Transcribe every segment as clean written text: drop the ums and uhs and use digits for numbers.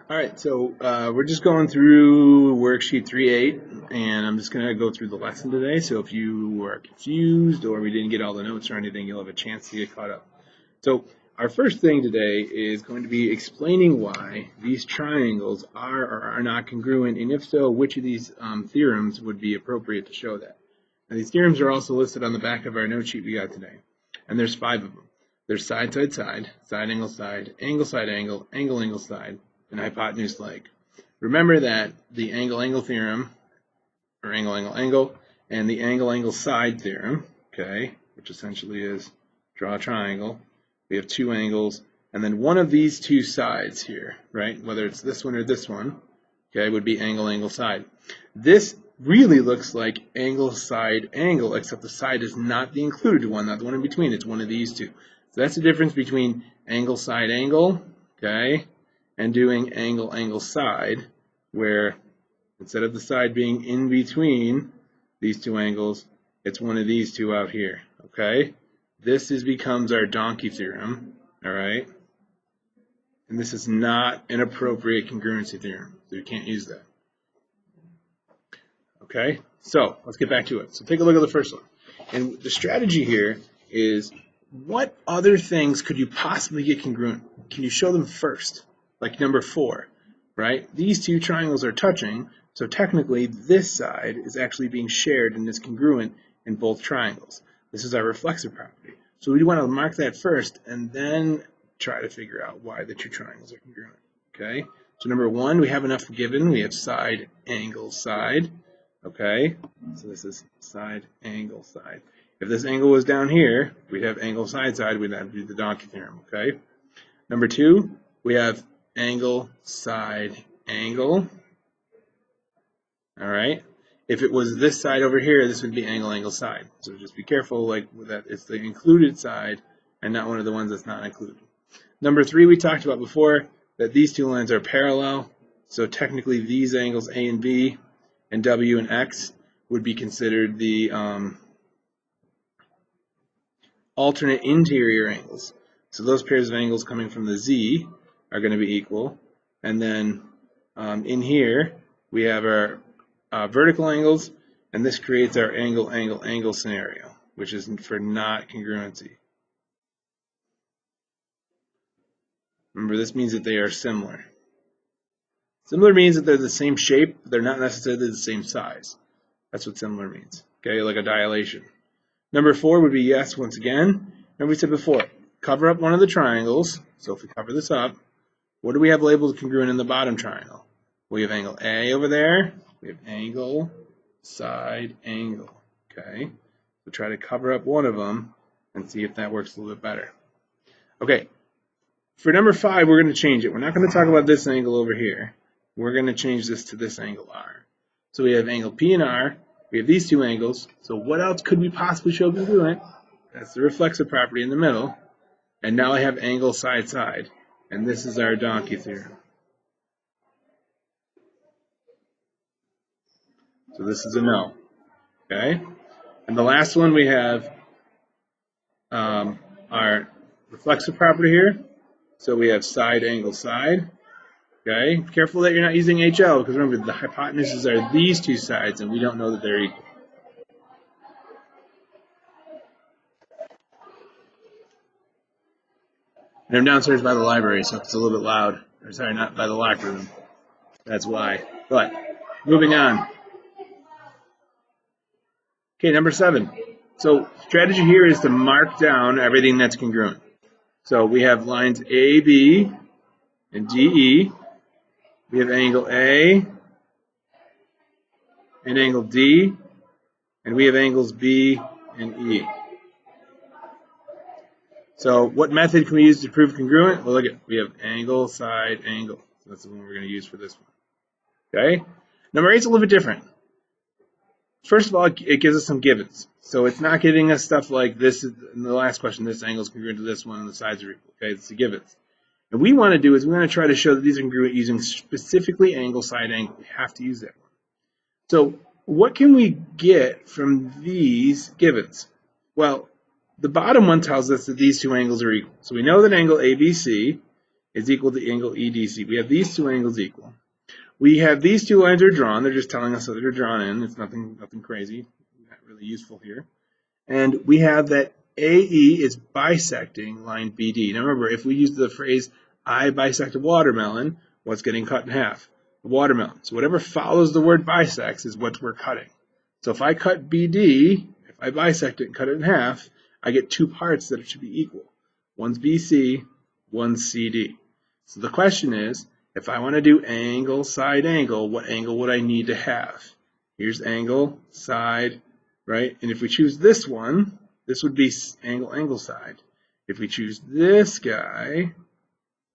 All right, so we're just going through worksheet 3.8, and I'm just going to go through the lesson today. So if you are confused or we didn't get all the notes or anything, you'll have a chance to get caught up. So our first thing today is going to be explaining why these triangles are or are not congruent, and if so, which of these theorems would be appropriate to show that. Now, these theorems are also listed on the back of our note sheet we got today, and there's 5 of them. There's side, side, side, side, angle, side, angle, angle, angle, side, and hypotenuse leg. Remember that the angle theorem, or angle, and the angle side theorem, okay, which essentially is draw a triangle. We have 2 angles, and then one of these 2 sides here, right, whether it's this one or this one, okay, would be angle, side. This really looks like angle, side, angle, except the side is not the included one, not the one in between, it's one of these 2. So that's the difference between angle, side, angle, okay, and doing angle, side, where instead of the side being in between these 2 angles, it's one of these 2 out here, okay? This becomes our donkey theorem, all right? And this is not an appropriate congruency theorem, so you can't use that. Okay, so let's get back to it. So take a look at the first one. And the strategy here is, what other things could you possibly get congruent? Can you show them first? Like number 4, right? These 2 triangles are touching, so technically this side is actually being shared and is congruent in both triangles. This is our reflexive property. So we want to mark that first and then try to figure out why the 2 triangles are congruent. Okay? So number 1, we have enough given. We have side, angle, side. Okay? So this is side, angle, side. If this angle was down here, we'd have angle, side, side. We'd have to do the donkey theorem. Okay? Number 2, we have angle, side, angle. All right. If it was this side over here, this would be angle, side. So just be careful, like with that, it's the included side and not one of the ones that's not included. Number 3, we talked about before that these 2 lines are parallel. So technically, these angles A and B and W and X would be considered the alternate interior angles. So those pairs of angles coming from the Z are going to be equal. And then in here, we have our vertical angles, and this creates our angle scenario, which is for not congruency. Remember, this means that they are similar. Similar means that they're the same shape, but they're not necessarily the same size. That's what similar means, okay, like a dilation. Number 4 would be yes, once again. Remember we said before, cover up one of the triangles. So if we cover this up, what do we have labeled congruent in the bottom triangle? We have angle A over there. We have angle, side, angle. Okay, so try to cover up one of them and see if that works a little bit better. Okay, for number 5, we're going to change it. We're not going to talk about this angle over here. We're going to change this to this angle R. So we have angle P and R. We have these 2 angles. So what else could we possibly show congruent? That's the reflexive property in the middle. And now I have angle, side, side. And this is our donkey theorem. So this is a no. Okay? And the last one we have our reflexive property here. So we have side, angle, side. Okay? Careful that you're not using HL, because remember, the hypotenuses are these 2 sides, and we don't know that they're equal. And I'm downstairs by the library, so it's a little bit loud. Or sorry, not by the locker room. That's why. But moving on. Okay, number 7. So strategy here is to mark down everything that's congruent. So we have lines AB and DE. We have angle A and angle D. And we have angles B and E. So what method can we use to prove congruent? Well, look at, we have angle, side, angle. So that's the one we're going to use for this one. Okay? Number 8 is a little bit different. First of all, it gives us some givens. So it's not giving us stuff like this, in the last question, this angle is congruent to this one and the sides are equal. Okay, it's the givens. And we want to do is we want to try to show that these are congruent using specifically angle, side, angle. We have to use that one. So what can we get from these givens? Well, the bottom one tells us that these 2 angles are equal. So we know that angle ABC is equal to angle EDC. We have these two angles equal. We have these two lines are drawn. They're just telling us that they're drawn in. It's nothing crazy, not really useful here. And we have that AE is bisecting line BD. Now remember, if we use the phrase, I bisect a watermelon, what's getting cut in half? The watermelon. So whatever follows the word bisects is what we're cutting. So if I cut BD, if I bisect it and cut it in half, I get two parts that it should be equal. One's BC, one's CD. So the question is, if I want to do angle, side, angle, what angle would I need to have? Here's angle, side, right? And if we choose this one, this would be angle, angle, side. If we choose this guy,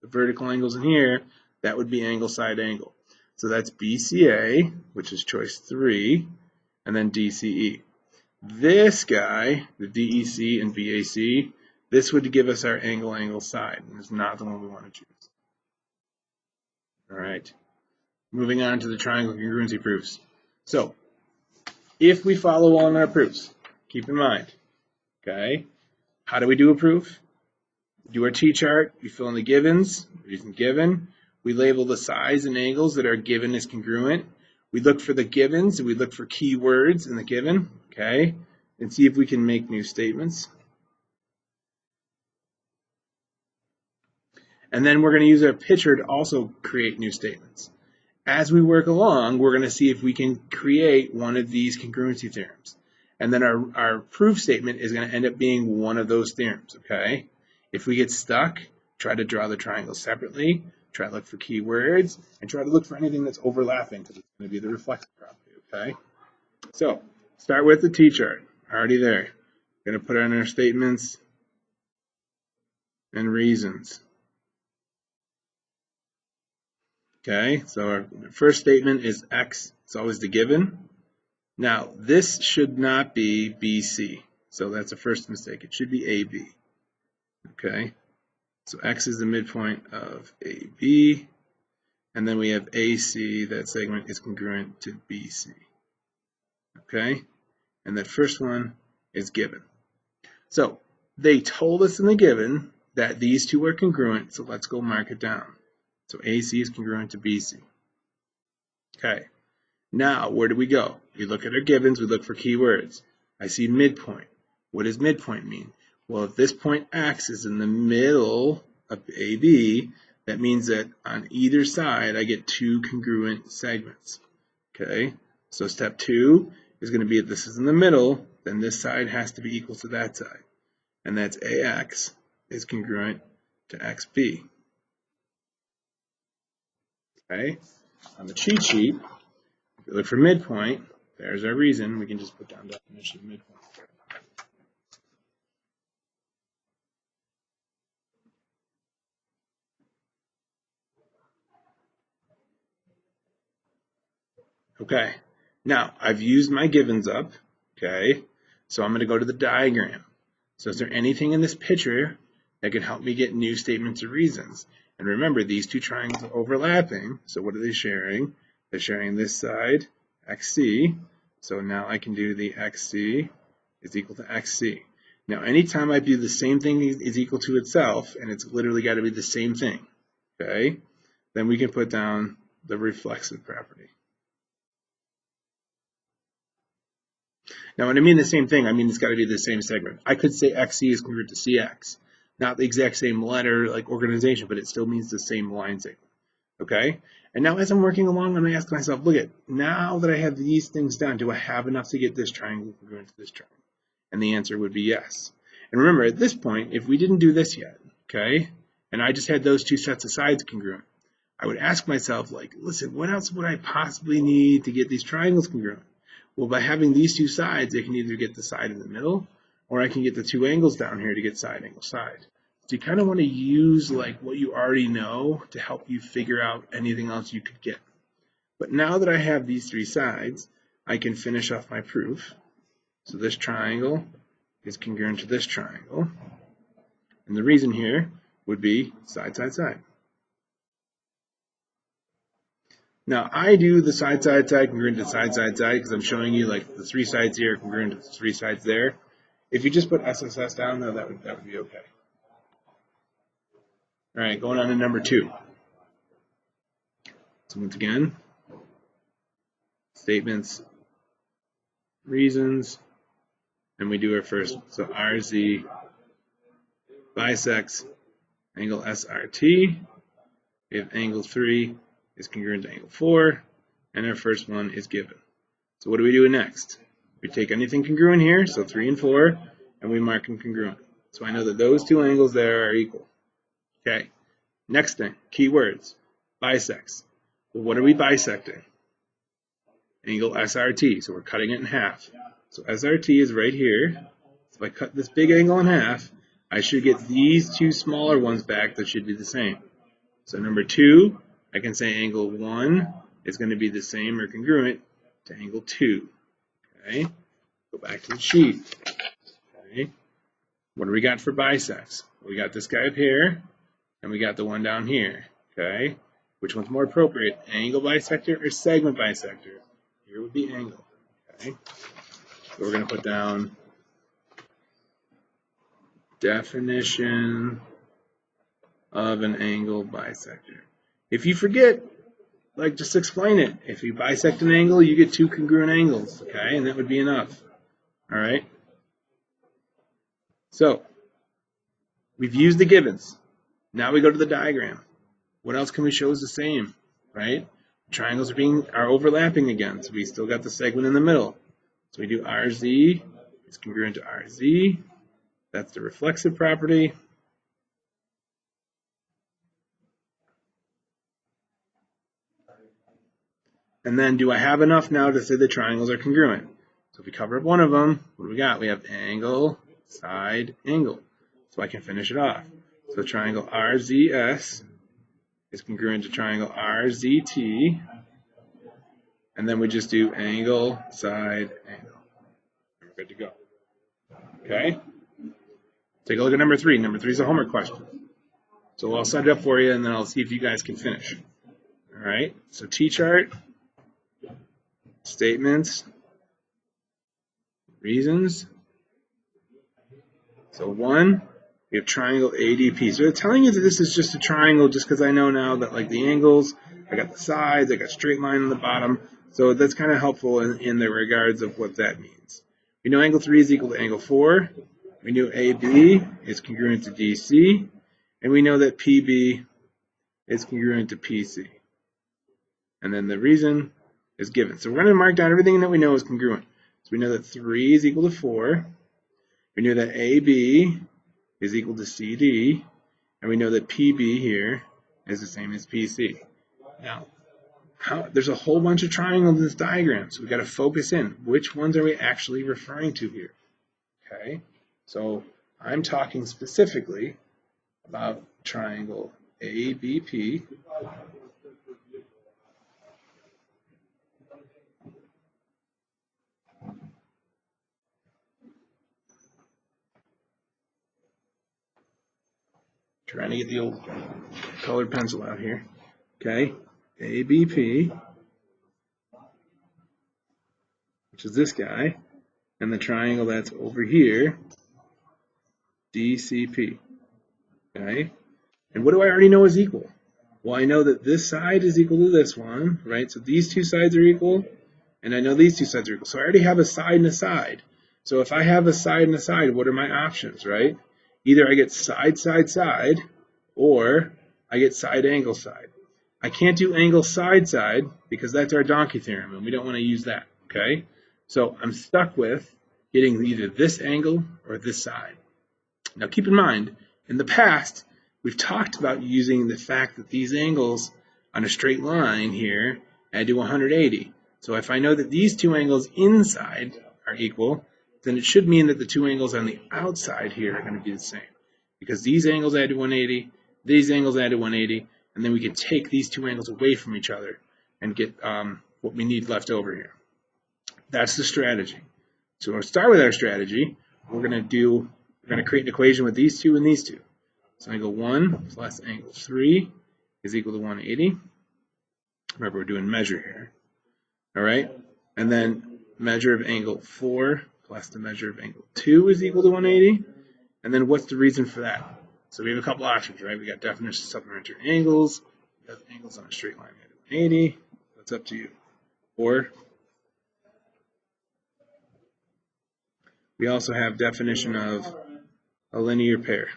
the vertical angles in here, that would be angle, side, angle. So that's BCA, which is choice 3, and then DCE. This guy, the DEC and BAC, this would give us our angle, angle, side, and it's not the one we want to choose. All right, moving on to the triangle congruency proofs. So, if we follow along our proofs, keep in mind, okay, how do we do a proof? Do our T-chart, we fill in the givens, reason given, we label the sides and angles that are given as congruent, we look for the givens, and we look for keywords in the given, okay, and see if we can make new statements. And then we're going to use our picture to also create new statements. As we work along, we're going to see if we can create one of these congruency theorems. And then our proof statement is going to end up being one of those theorems, okay? If we get stuck, try to draw the triangle separately, try to look for keywords, and try to look for anything that's overlapping, because it's going to be the reflexive property, okay? So, start with the T-chart, already there. Going to put in our statements and reasons. Okay, so our first statement is X. It's always the given. Now, this should not be BC. So that's a first mistake. It should be AB. Okay, so X is the midpoint of AB. And then we have AC. That segment is congruent to BC. Okay, and that first one is given. So they told us in the given that these two are congruent. So let's go mark it down. So AC is congruent to BC. Okay, now where do we go? We look at our givens, we look for keywords. I see midpoint. What does midpoint mean? Well, if this point X is in the middle of AB, that means that on either side I get two congruent segments. Okay, so step 2 is going to be if this is in the middle, then this side has to be equal to that side. And that's AX is congruent to XB. Okay, on the cheat sheet, if we look for midpoint, there's our reason. We can just put down definition of midpoint. Okay, now I've used my givens up. Okay, so I'm going to go to the diagram. So is there anything in this picture that can help me get new statements or reasons? And remember, these two triangles are overlapping. So what are they sharing? They're sharing this side, XC. So now I can do the XC is equal to XC. Now, anytime I do the same thing is equal to itself, and it's literally got to be the same thing, okay, then we can put down the reflexive property. Now, when I mean the same thing, I mean it's got to be the same segment. I could say XC is congruent to CX. Not the exact same letter, like organization, but it still means the same line segment. Okay? And now as I'm working along, I'm going to ask myself, look at, now that I have these things done, do I have enough to get this triangle congruent to this triangle? And the answer would be yes. And remember, at this point, if we didn't do this yet, okay, and I just had those two sets of sides congruent, I would ask myself, like, listen, what else would I possibly need to get these triangles congruent? Well, by having these two sides, I can either get the side in the middle, or I can get the two angles down here to get side, angle, side. So you kind of want to use like what you already know to help you figure out anything else you could get. But now that I have these three sides, I can finish off my proof. So this triangle is congruent to this triangle. And the reason here would be side, side, side. Now I do the side, side, side congruent to side, side, side because I'm showing you like the three sides here congruent to the three sides there. If you just put SSS down, though, that would be okay. All right, going on to number 2. So once again, statements, reasons, and we do our first. So RZ bisects angle SRT if angle 3 is congruent to angle 4, and our first one is given. So what do we do next? We take anything congruent here, so 3 and 4, and we mark them congruent. So I know that those two angles there are equal. Okay. Next thing, keywords, bisects. Well, what are we bisecting? Angle SRT, so we're cutting it in half. So SRT is right here. So if I cut this big angle in half, I should get these two smaller ones back that should be the same. So number 2, I can say angle 1 is going to be the same or congruent to angle 2. Okay, go back to the sheet. Okay, what do we got for bisects? We got this guy up here, and we got the one down here. Okay, which one's more appropriate, angle bisector or segment bisector? Here would be angle. Okay, so we're going to put down definition of an angle bisector. If you forget, like, just explain it. If you bisect an angle, you get 2 congruent angles, okay, and that would be enough. All right. So we've used the givens. Now we go to the diagram. What else can we show is the same, right? Triangles are overlapping again, so we still got the segment in the middle. So we do RZ is congruent to RZ. That's the reflexive property. And then do I have enough now to say the triangles are congruent? So if we cover up one of them, what do we got? We have angle, side, angle. So I can finish it off. So triangle RZS is congruent to triangle RZT. And then we just do angle, side, angle. We're good to go. Okay? Take a look at number 3. Number 3 is a homework question. So I'll set it up for you, and then I'll see if you guys can finish. All right? So T-chart, statements, reasons. So 1, we have triangle ADP. So they're telling you that this is just a triangle just because I know now that, like, the angles, I got the sides, I got straight line on the bottom. So that's kind of helpful in the regards of what that means. We know angle 3 is equal to angle 4. We knew AB is congruent to DC. And we know that PB is congruent to PC. And then the reason is given. So we're going to mark down everything that we know is congruent. So we know that 3 is equal to 4. We know that AB is equal to CD. And we know that PB here is the same as PC. Now, there's a whole bunch of triangles in this diagram, so we've got to focus in. Which ones are we actually referring to here? Okay, so I'm talking specifically about triangle ABP. Trying to get the old colored pencil out here. Okay, ABP, which is this guy, and the triangle that's over here, DCP. Okay, and what do I already know is equal? Well, I know that this side is equal to this one, right? So these two sides are equal, and I know these two sides are equal. So I already have a side and a side. So if I have a side and a side, what are my options, right? Either I get side, side, side, or I get side, angle, side. I can't do angle, side, side, because that's our donkey theorem, and we don't want to use that, okay? So I'm stuck with getting either this angle or this side. Now keep in mind, in the past, we've talked about using the fact that these angles on a straight line here add to 180. So if I know that these two angles inside are equal, then it should mean that the two angles on the outside here are going to be the same. Because these angles add to 180, these angles add to 180, and then we can take these two angles away from each other and get what we need left over here. That's the strategy. So we'll start with our strategy. We're going to create an equation with these two and these two. So angle 1 plus angle 3 is equal to 180. Remember, we're doing measure here. All right? And then measure of angle 4 plus the measure of angle 2 is equal to 180. And then what's the reason for that? So we have a couple options, right? We got definition of supplementary angles. We have angles on a straight line at 180. That's up to you. Or we also have definition of a linear pair.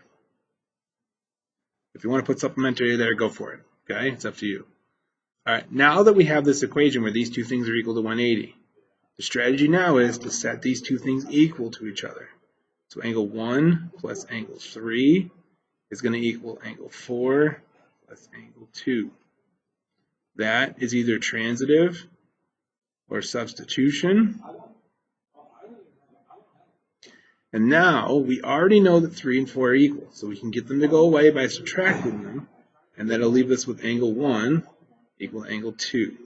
If you want to put supplementary there, go for it. Okay, it's up to you. All right, now that we have this equation where these two things are equal to 180, the strategy now is to set these two things equal to each other. So angle 1 plus angle 3 is going to equal angle 4 plus angle 2. That is either transitive or substitution. And now we already know that 3 and 4 are equal, so we can get them to go away by subtracting them, and that'll leave us with angle 1 equal angle 2.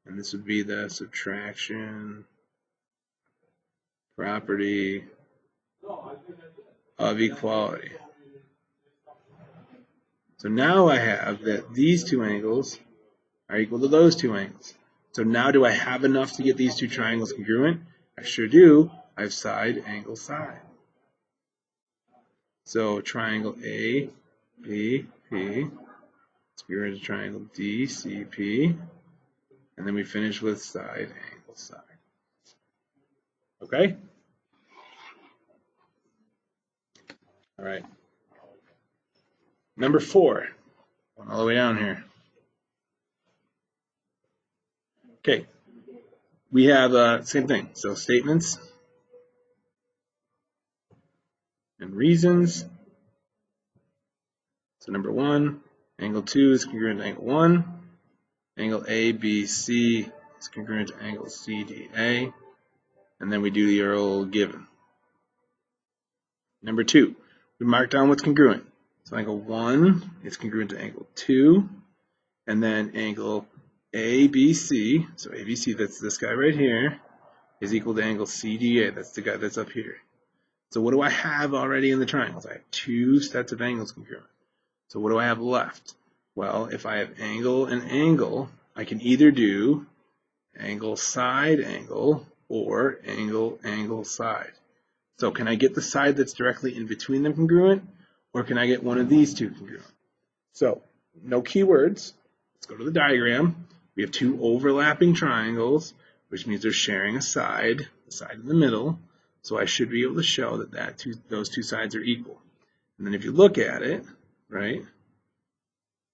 And this would be the subtraction property of equality. So now I have that these two angles are equal to those two angles. So now do I have enough to get these two triangles congruent? I sure do. I have side, angle, side. So triangle A, B, P, is congruent to triangle D, C, P, and then we finish with side, angle, side. Okay? All right. Number 4, going all the way down here. Okay, we have same thing. So statements and reasons. So number 1, angle 2 is congruent to angle 1. Angle ABC is congruent to angle CDA. And then we do the old given. Number 2, we mark down what's congruent. So angle 1 is congruent to angle 2. And then angle ABC, so ABC, that's this guy right here, is equal to angle CDA, that's the guy that's up here. So what do I have already in the triangles? I have 2 sets of angles congruent. So what do I have left? Well, if I have angle and angle, I can either do angle side angle or angle angle side. So can I get the side that's directly in between them congruent, or can I get one of these two congruent? So no keywords. Let's go to the diagram. We have 2 overlapping triangles, which means they're sharing a side, the side in the middle. So I should be able to show that those two sides are equal. And then if you look at it, right,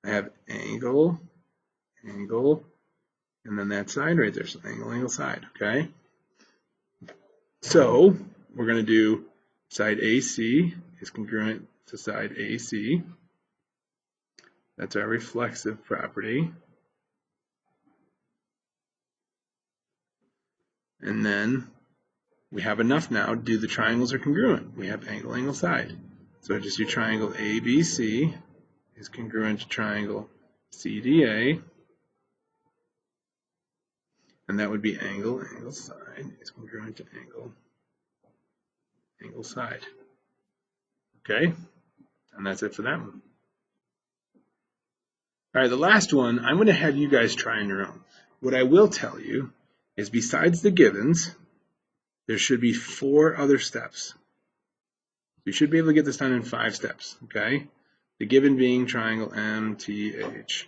I have angle, angle, and then that side right there. So angle, angle, side, okay? So we're going to do side AC is congruent to side AC. That's our reflexive property. And then we have enough now to do the triangles are congruent. We have angle, angle, side. So I just do triangle ABC is congruent to triangle CDA. And that would be angle, angle, side is congruent to angle, angle, side. Okay? And that's it for that one. All right, the last one, I'm going to have you guys try on your own. What I will tell you is besides the givens, there should be 4 other steps. You should be able to get this done in 5 steps, okay? The given being triangle MTH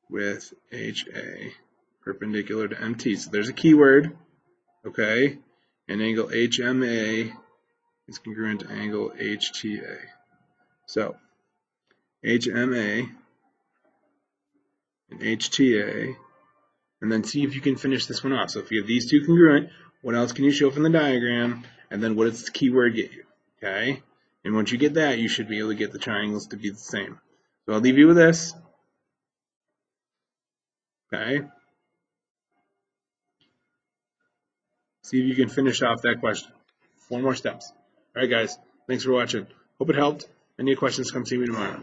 with HA perpendicular to MT. So there's a keyword, okay? And angle HMA is congruent to angle HTA. So HMA and HTA, and then see if you can finish this one off. So if you have these two congruent, what else can you show from the diagram? And then what does the keyword get you? Okay? And once you get that, you should be able to get the triangles to be the same. So I'll leave you with this. Okay? See if you can finish off that question. 4 more steps. All right, guys. Thanks for watching. Hope it helped. Any questions, come see me tomorrow.